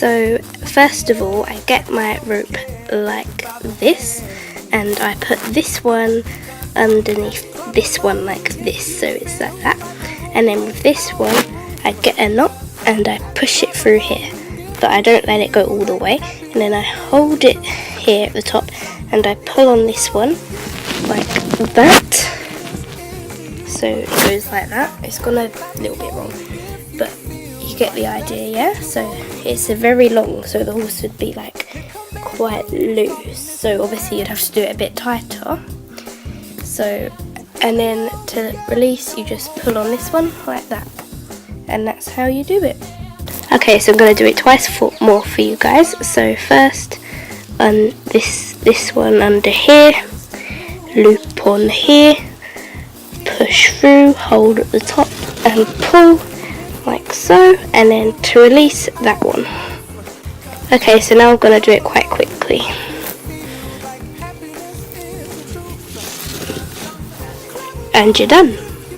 So first of all, I get my rope like this, and I put this one underneath this one like this, so it's like that. And then with this one, I get a knot and I push it through here, but I don't let it go all the way. And then I hold it here at the top and I pull on this one like that. So it goes like that. It's gone a little bit wrong, but you get the idea, yeah? So it's a very long, so the horse would be like quite loose. So obviously you'd have to do it a bit tighter. So, and then to release, you just pull on this one like that. And that's how you do it. Okay, so I'm going to do it twice more for you guys. So first, this one under here, loop on here, push through, hold at the top and pull like so, and then to release that one. Okay, so now I'm going to do it quite quickly. And you're done.